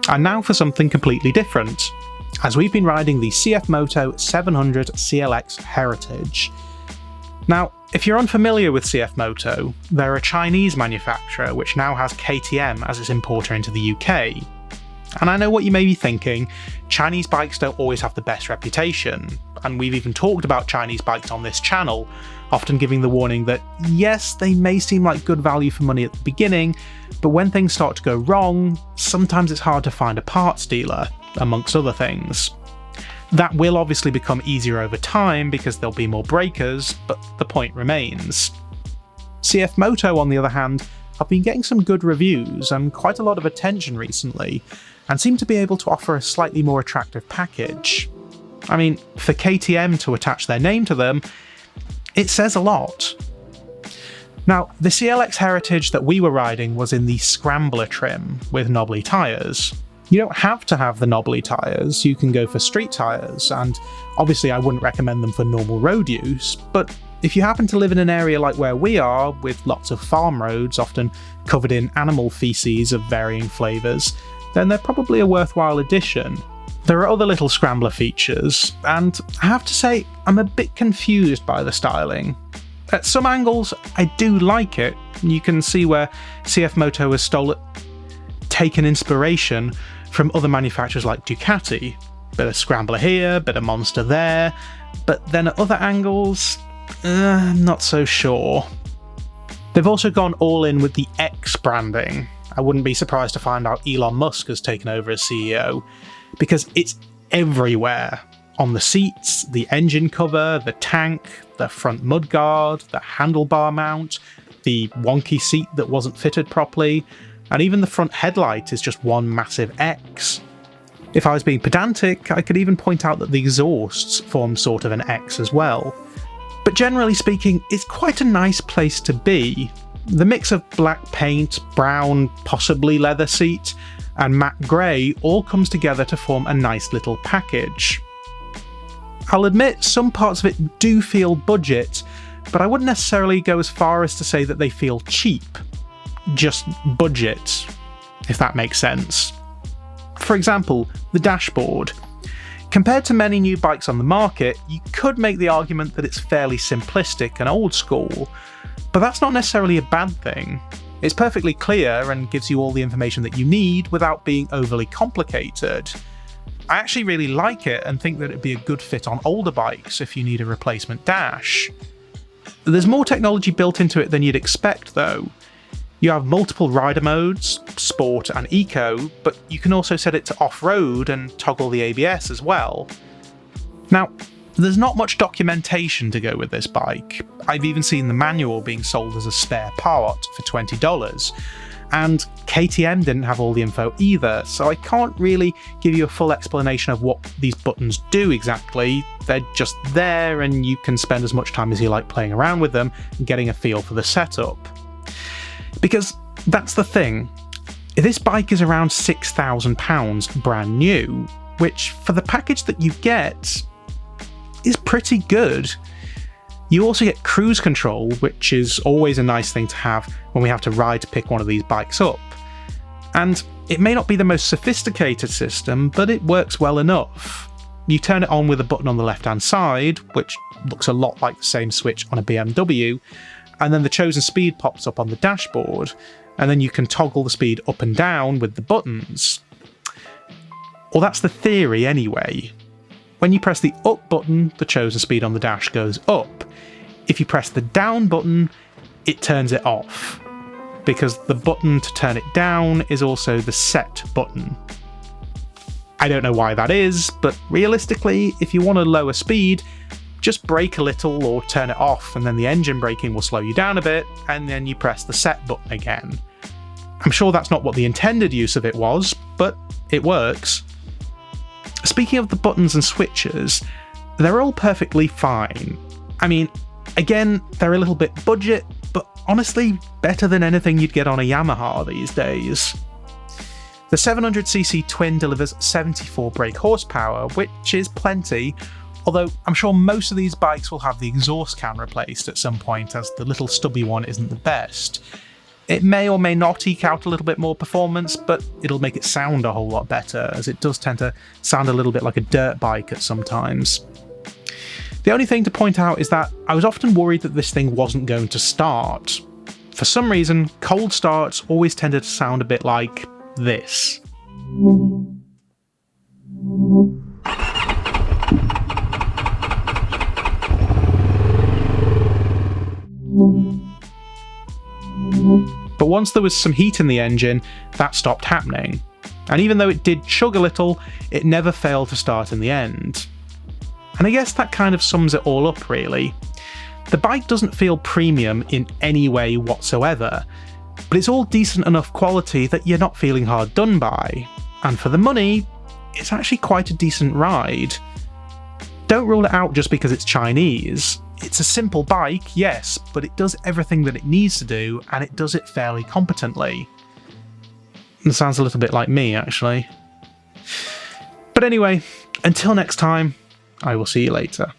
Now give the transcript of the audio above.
And now for something completely different, as we've been riding the CF Moto 700 CLX Heritage. Now, if you're unfamiliar with CF Moto, they're a Chinese manufacturer which now has KTM as its importer into the UK. And I know what you may be thinking, Chinese bikes don't always have the best reputation, and we've even talked about Chinese bikes on this channel, often giving the warning that yes, they may seem like good value for money at the beginning, but when things start to go wrong, sometimes it's hard to find a parts dealer, amongst other things. That will obviously become easier over time because there'll be more breakers, but the point remains. CF Moto, on the other hand, have been getting some good reviews and quite a lot of attention recently, and seem to be able to offer a slightly more attractive package. I mean, for KTM to attach their name to them, it says a lot. Now, the CLX Heritage that we were riding was in the Scrambler trim with knobbly tyres. You don't have to have the knobbly tyres, you can go for street tyres, and obviously I wouldn't recommend them for normal road use, but if you happen to live in an area like where we are, with lots of farm roads often covered in animal feces of varying flavours, then they're probably a worthwhile addition. There are other little Scrambler features, and I have to say I'm a bit confused by the styling. At some angles I do like it, you can see where CF Moto has taken inspiration from other manufacturers like Ducati. Bit of Scrambler here, bit of Monster there, but then at other angles, not so sure. They've also gone all in with the X branding. I wouldn't be surprised to find out Elon Musk has taken over as CEO, because it's everywhere. On the seats, the engine cover, the tank, the front mudguard, the handlebar mount, the wonky seat that wasn't fitted properly, and even the front headlight is just one massive X. If I was being pedantic, I could even point out that the exhausts form sort of an X as well. But generally speaking, it's quite a nice place to be. The mix of black paint, brown, possibly leather seat, and matte grey all comes together to form a nice little package. I'll admit some parts of it do feel budget, but I wouldn't necessarily go as far as to say that they feel cheap. Just budget, if that makes sense. For example, the dashboard. Compared to many new bikes on the market, you could make the argument that it's fairly simplistic and old school, but that's not necessarily a bad thing. It's perfectly clear and gives you all the information that you need without being overly complicated. I actually really like it and think that it'd be a good fit on older bikes if you need a replacement dash. There's more technology built into it than you'd expect though. You have multiple rider modes, sport and eco, but you can also set it to off-road and toggle the ABS as well. Now, there's not much documentation to go with this bike. I've even seen the manual being sold as a spare part for $20, and KTM didn't have all the info either, so I can't really give you a full explanation of what these buttons do exactly. They're just there and you can spend as much time as you like playing around with them and getting a feel for the setup. Because that's the thing, this bike is around £6,000 brand new, which for the package that you get is pretty good. You also get cruise control, which is always a nice thing to have when we have to ride to pick one of these bikes up. And it may not be the most sophisticated system, but it works well enough. You turn it on with a button on the left hand side, which looks a lot like the same switch on a BMW, and then the chosen speed pops up on the dashboard, and then you can toggle the speed up and down with the buttons. Or that's the theory anyway. When you press the up button, the chosen speed on the dash goes up. If you press the down button, it turns it off, because the button to turn it down is also the set button. I don't know why that is, but realistically, if you want a lower speed, just brake a little or turn it off, and then the engine braking will slow you down a bit, and then you press the set button again. I'm sure that's not what the intended use of it was, but it works. Speaking of the buttons and switches, they're all perfectly fine. I mean, again, they're a little bit budget, but honestly, better than anything you'd get on a Yamaha these days. The 700cc twin delivers 74 brake horsepower, which is plenty, although I'm sure most of these bikes will have the exhaust can replaced at some point, as the little stubby one isn't the best. It may or may not eke out a little bit more performance, but it'll make it sound a whole lot better, as it does tend to sound a little bit like a dirt bike at some times. The only thing to point out is that I was often worried that this thing wasn't going to start. For some reason, cold starts always tended to sound a bit like this. But once there was some heat in the engine, that stopped happening. And even though it did chug a little, it never failed to start in the end. And I guess that kind of sums it all up, really. The bike doesn't feel premium in any way whatsoever, but it's all decent enough quality that you're not feeling hard done by. And for the money, it's actually quite a decent ride. Don't rule it out just because it's Chinese. It's a simple bike, yes, but it does everything that it needs to do, and it does it fairly competently. It sounds a little bit like me, actually. But anyway, until next time, I will see you later.